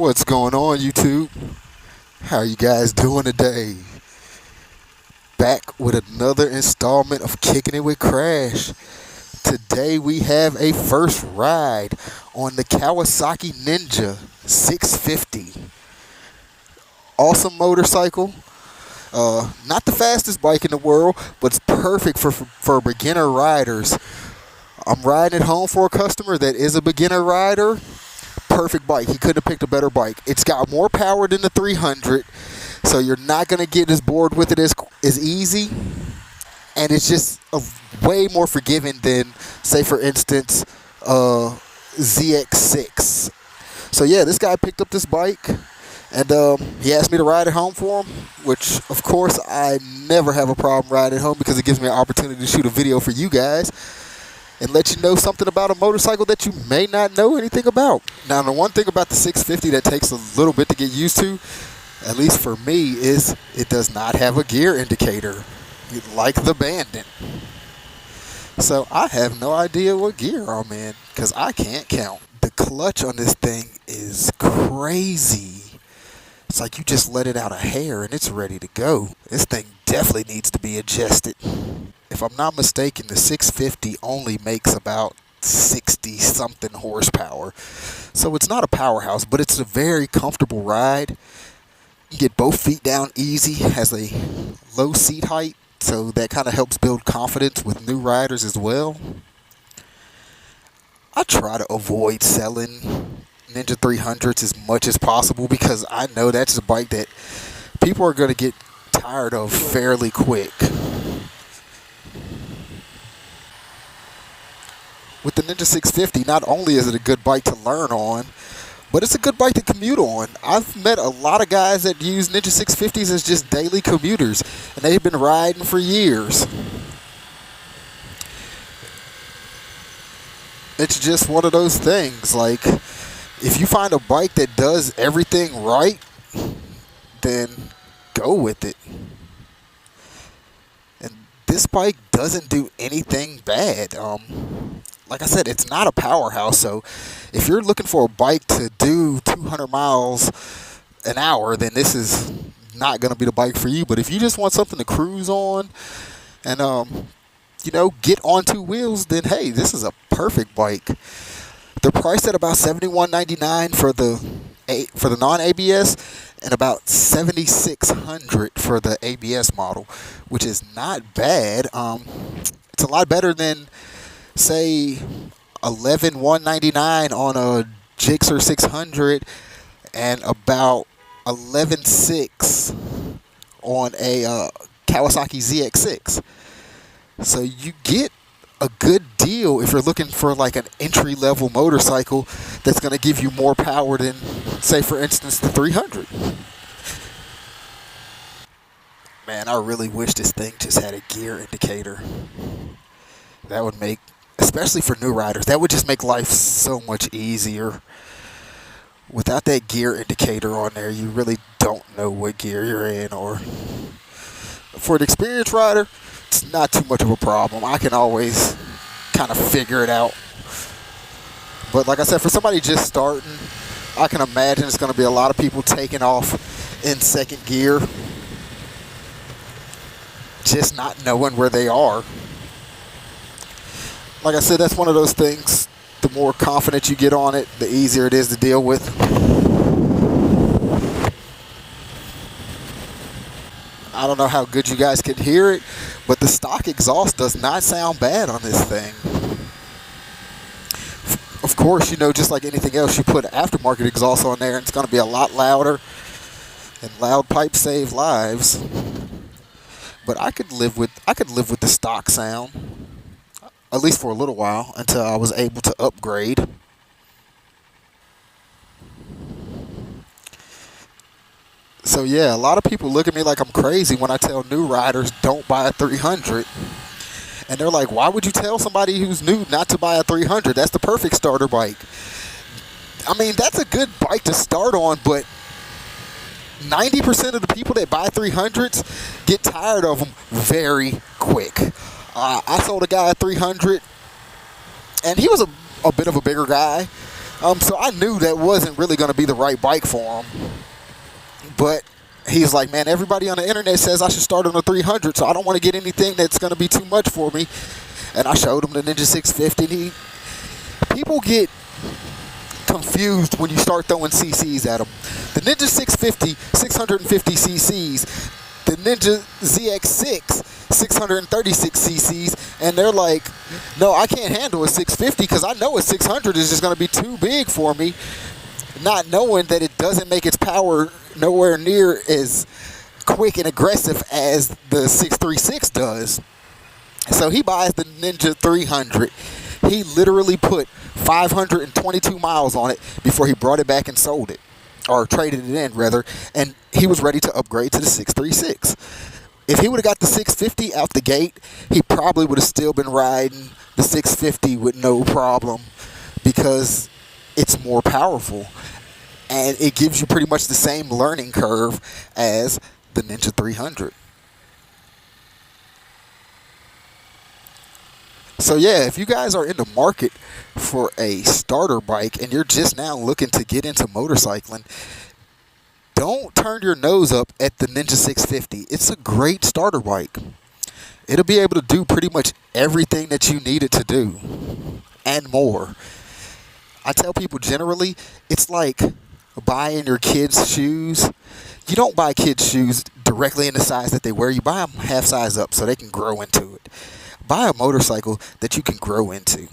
What's going on, YouTube? How are you guys doing today? Back with another installment of Kicking It with Krash. Today we have a first ride on the Kawasaki Ninja 650. Awesome motorcycle. Not the fastest bike in the world, but it's perfect for beginner riders. I'm riding it home for a customer that is a beginner rider. Perfect bike. He couldn't have picked a better bike. It's got more power than the 300, so you're not going to get as bored with it as easy. And it's just way more forgiving than, say, for instance, ZX6. So yeah, this guy picked up this bike, and he asked me to ride it home for him, which, of course, I never have a problem riding it home because it gives me an opportunity to shoot a video for you guys and let you know something about a motorcycle that you may not know anything about. Now, the one thing about the 650 that takes a little bit to get used to, at least for me, is it does not have a gear indicator, like the Bandit. So I have no idea what gear I'm in because I can't count. The clutch on this thing is crazy. It's like you just let it out a hair and it's ready to go. This thing definitely needs to be adjusted. If I'm not mistaken, the 650 only makes about 60-something horsepower. So it's not a powerhouse, but it's a very comfortable ride. You get both feet down easy, has a low seat height, so that kind of helps build confidence with new riders as well. I try to avoid selling Ninja 300s as much as possible because I know that's a bike that people are going to get tired of fairly quick. With the Ninja 650, not only is it a good bike to learn on, but it's a good bike to commute on. I've met a lot of guys that use Ninja 650s as just daily commuters, and they've been riding for years. It's just one of those things, like, if you find a bike that does everything right, then go with it. And this bike doesn't do anything bad. Like I said, it's not a powerhouse, so if you're looking for a bike to do 200 miles an hour, then this is not going to be the bike for you. But if you just want something to cruise on and, get on two wheels, then hey, this is a perfect bike. They're priced at about $71.99 for the non-ABS and about $7,600 for the ABS model, which is not bad. It's a lot better than, say, $11,199 on a Gixxer 600 and about $11,600 on a Kawasaki ZX6. So you get a good deal if you're looking for like an entry-level motorcycle that's going to give you more power than, say, for instance, the 300. Man, I really wish this thing just had a gear indicator. That would make, especially for new riders, that would just make life so much easier. Without that gear indicator on there, you really don't know what gear you're in. Or for an experienced rider, it's not too much of a problem. I can always kind of figure it out. But like I said, for somebody just starting, I can imagine it's going to be a lot of people taking off in second gear, just not knowing where they are. Like I said, that's one of those things, the more confident you get on it, the easier it is to deal with. I don't know how good you guys can hear it, but the stock exhaust does not sound bad on this thing. Of course, just like anything else, you put aftermarket exhaust on there and it's going to be a lot louder, and loud pipes save lives. But I could live with the stock sound, at least for a little while, until I was able to upgrade. So yeah, a lot of people look at me like I'm crazy when I tell new riders don't buy a 300. And they're like, why would you tell somebody who's new not to buy a 300? That's the perfect starter bike. I mean, that's a good bike to start on, but 90% of the people that buy 300s get tired of them very quick. I sold a guy a 300, and he was a bit of a bigger guy. So I knew that wasn't really going to be the right bike for him. But he's like, man, everybody on the internet says I should start on a 300, so I don't want to get anything that's going to be too much for me. And I showed him the Ninja 650. And people get confused when you start throwing CCs at them. The Ninja 650, 650 CCs. The Ninja ZX6, 636 CCs. And they're like, no, I can't handle a 650 because I know a 600 is just going to be too big for me. Not knowing that it doesn't make its power nowhere near as quick and aggressive as the 636 does. So he buys the Ninja 300. He literally put 522 miles on it before he brought it back and sold it, or traded it in rather, and he was ready to upgrade to the 636. If he would have got the 650 out the gate, he probably would have still been riding the 650 with no problem, because it's more powerful and it gives you pretty much the same learning curve as the Ninja 300. So yeah, if you guys are in the market for a starter bike and you're just now looking to get into motorcycling, don't turn your nose up at the Ninja 650. It's a great starter bike. It'll be able to do pretty much everything that you need it to do and more. I tell people generally, it's like buying your kids' shoes. You don't buy kids' shoes directly in the size that they wear. You buy them half size up so they can grow into it. Buy a motorcycle that you can grow into.